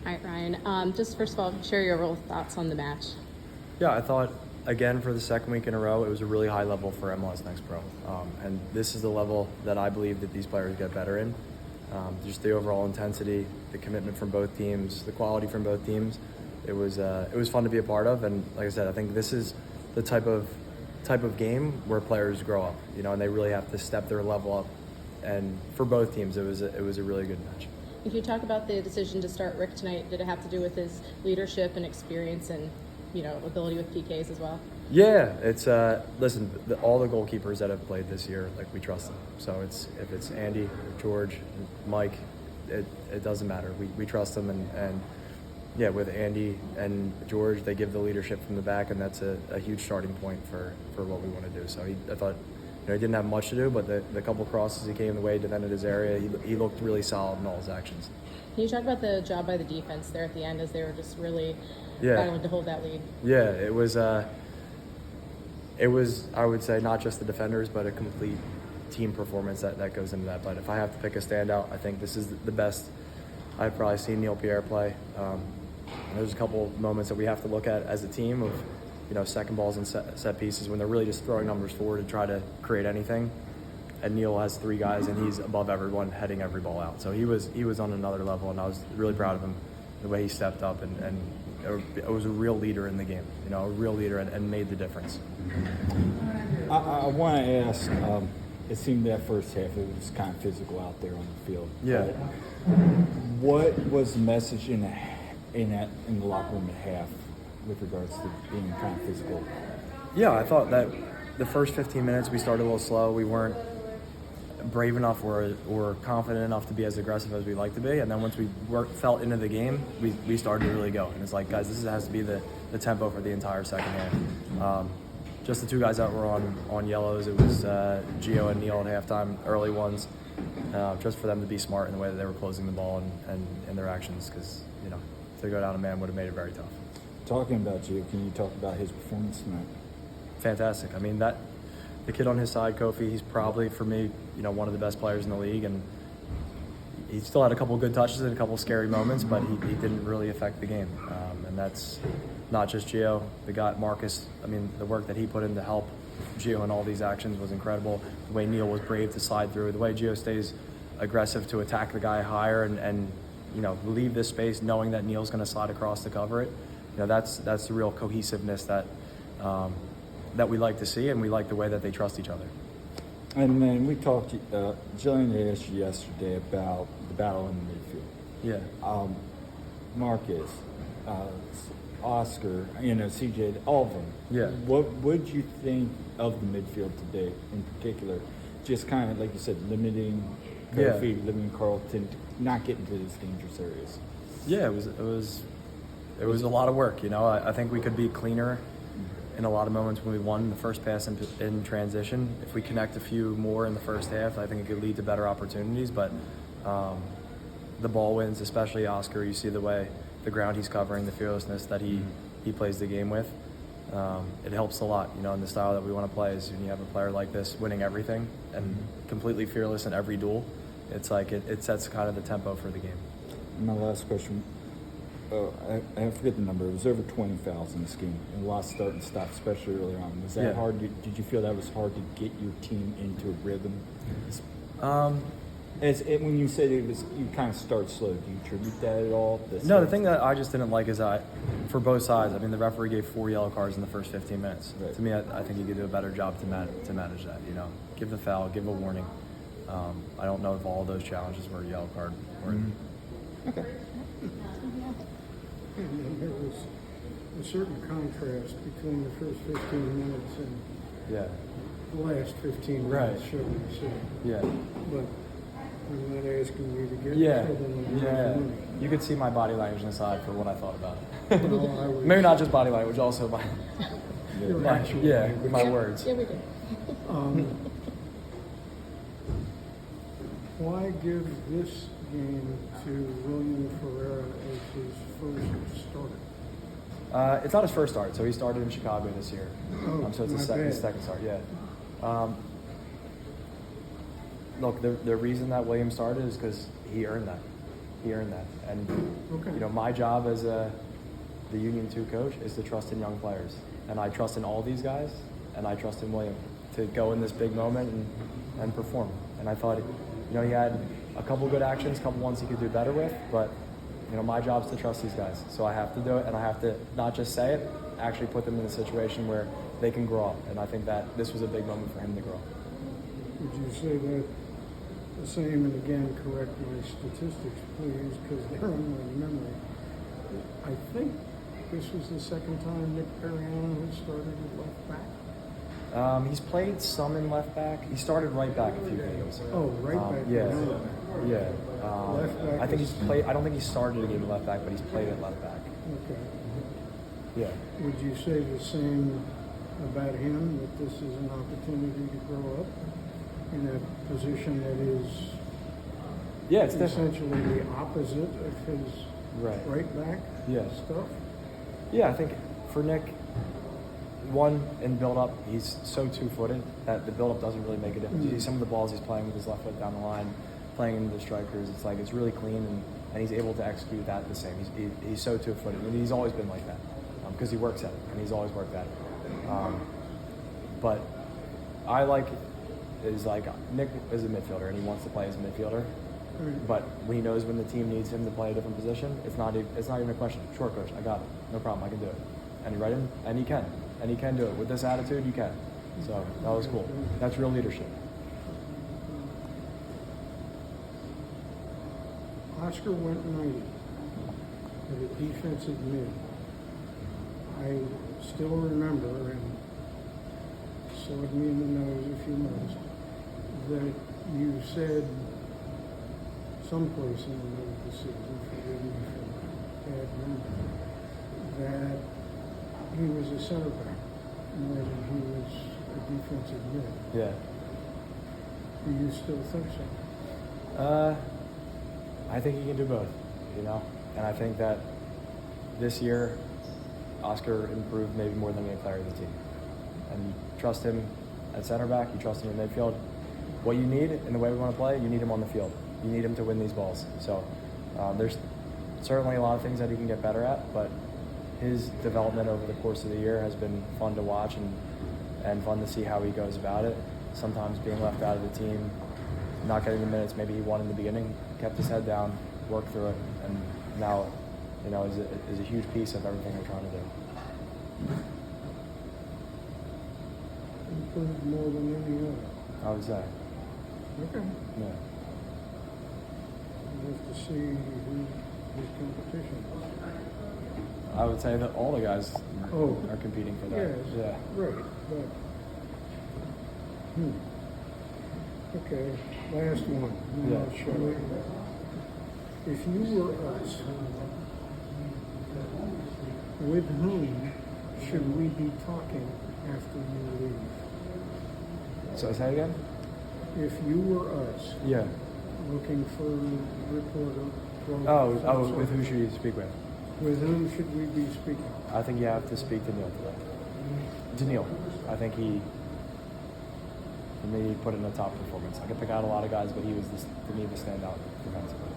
All right, Ryan. Just first of all, share your overall thoughts on the match. Yeah, I thought, again, for the second week in a row, it was a really high level for MLS Next Pro. And this is the level that I believe that these players get better in. Just the overall intensity, the commitment from both teams, the quality from both teams. It was fun to be a part of. And like I said, I think this is the type of game where players grow up, and they really have to step their level up. And for both teams, it was a really good match. If you talk about the decision to start Rick tonight, did it have to do with his leadership and experience and ability with PKs as well? Yeah, it's listen, all the goalkeepers that have played this year, we trust them. So if it's Andy, George, Mike, it doesn't matter. We trust them, and yeah, with Andy and George, they give the leadership from the back, and that's a huge starting point for what we want to do. So I thought. He didn't have much to do, but the couple crosses he came the way, defended his area. He looked really solid in all his actions. Can you talk about the job by the defense there at the end as they were just really battling to hold that lead? Yeah, it was, I would say, not just the defenders, but a complete team performance that goes into that. But if I have to pick a standout, I think this is the best I've probably seen Neil Pierre play. There's a couple moments that we have to look at as a team of, second balls and set pieces when they're really just throwing numbers forward to try to create anything. And Neil has three guys, and he's above everyone, heading every ball out. So he was on another level, and I was really proud of him, the way he stepped up and it was a real leader in the game, a real leader and made the difference. I want to ask, it seemed that first half it was kind of physical out there on the field. Yeah. What was the message in the locker room at half with regards to being kind of physical? Yeah, I thought that the first 15 minutes we started a little slow. We weren't brave enough or confident enough to be as aggressive as we'd like to be. And then once we felt into the game, we started to really go. And it's like, guys, this has to be the tempo for the entire second half. Just the two guys that were on yellows, it was Gio and Neil at halftime, early ones, just for them to be smart in the way that they were closing the ball and in their actions, because, to go down a man would have made it very tough. Talking about Gio, can you talk about his performance tonight? Fantastic. I mean, the kid on his side, Kofi, he's probably, for me, one of the best players in the league, and he still had a couple good touches and a couple scary moments, but he didn't really affect the game. And that's not just Gio. The guy, Marcus, the work that he put in to help Gio in all these actions was incredible. The way Neil was brave to slide through, the way Gio stays aggressive to attack the guy higher and leave this space knowing that Neil's going to slide across to cover it. That's the real cohesiveness that we like to see, and we like the way that they trust each other. And then we talked, Jillian asked you yesterday about the battle in the midfield. Yeah. Marcus, Oscar, CJ, all of them. Yeah. What would you think of the midfield today in particular? Just kind of, like you said, limiting Kofi, limiting Carlton, not getting to these dangerous areas. Yeah, it was a lot of work. I think we could be cleaner in a lot of moments when we won the first pass in transition. If we connect a few more in the first half, I think it could lead to better opportunities. But the ball wins, especially Oscar. You see the way the ground he's covering, the fearlessness that he plays the game with. It helps a lot, in the style that we want to play. Is when you have a player like this winning everything and completely fearless in every duel, it's like it sets kind of the tempo for the game. My last question. I forget the number. It was over 20 fouls in this game, and a lot of start and stop, especially early on. Was that hard? Did you feel that was hard to get your team into a rhythm? When you said you kind of start slow, do you attribute that at all? No, the thing that I just didn't like is for both sides, the referee gave 4 yellow cards in the first 15 minutes. Right. To me, I think he could do a better job to manage that. Give the foul, give a warning. I don't know if all those challenges were a yellow card. Okay. There was a certain contrast between the first 15 minutes and the last 15 minutes, shall we say. Yeah. But I'm not asking you to get You could see my body language inside for what I thought about it. Well, Maybe not just body language, also my words. Yeah, we did. Why give this game to William Ferreira as his first start? It's not his first start, so he started in Chicago this year. So it's his second start, Look, the reason that William started is because he earned that. He earned that. And, Okay. you know, my job as the Union 2 coach is to trust in young players. And I trust in all these guys, and I trust in William to go in this big moment and perform. And I thought, you know, he had a couple good actions, a couple ones he could do better with, but, you know, my job is to trust these guys. So I have to do it, and I have to not just say it, actually put them in a situation where they can grow up. And I think that this was a big moment for him to grow. Would you say that the same, and again, correct my statistics, please, because they're on my memory. I think this was the second time Nick Periano had started at left back. He's played some in left back. He started right back a few games. Oh, right back. Yeah, no. yeah. Left back I think is- he's played. I don't think he started a game at left back, but he's played at left back. Okay. Yeah. Would you say the same about him, that this is an opportunity to grow up in a position that is Yeah, it's different. essentially the opposite of his right back Yeah. stuff? Yeah, I think for Nick, one, in build-up, he's so two-footed that the build-up doesn't really make a difference. You see some of the balls he's playing with his left foot down the line, playing into the strikers. It's like it's really clean, and he's able to execute that the same. He's so two-footed, and he's always been like that because he works at it, and he's always worked at it. But I like is like Nick is a midfielder, and he wants to play as a midfielder. But when he knows when the team needs him to play a different position, it's not even a question. Sure, coach, I got it. No problem, I can do it. And he can do it with this attitude. You can. So that was cool. That's real leadership. Oscar went 90 at a defensive mid. I still remember, and sawed me in the nose if you must, that you said someplace in the middle of the season, forgive me for bad memory, that he was a center back more than he was a defensive mid. Yeah. Do you still think so? I think he can do both, you know? And I think that this year, Oscar improved maybe more than any player of the team. And you trust him at center back, you trust him in midfield. What you need in the way we want to play, you need him on the field. You need him to win these balls. So there's certainly a lot of things that he can get better at, but his development over the course of the year has been fun to watch and fun to see how he goes about it. Sometimes being left out of the team, not getting the minutes maybe he won in the beginning, kept his head down, worked through it, and now, you know, is a huge piece of everything we're trying to do. Improved more than any other. I would say. Okay. Yeah. We'll have to see who his competition is. I would say that all the guys Oh. are competing for that. Yes, Yeah. right, but, okay, last one, and then I'll Yeah. shut it. If you were us, with whom should we be talking after you leave? So say again? If you were us, Yeah. looking for a reporter, With who should you speak with? with whom should we be speaking? I think you have to speak to Neil today. To Neil. I think he, for me, put in a top performance. I could pick out a lot of guys, but he was, to me, the standout defensively.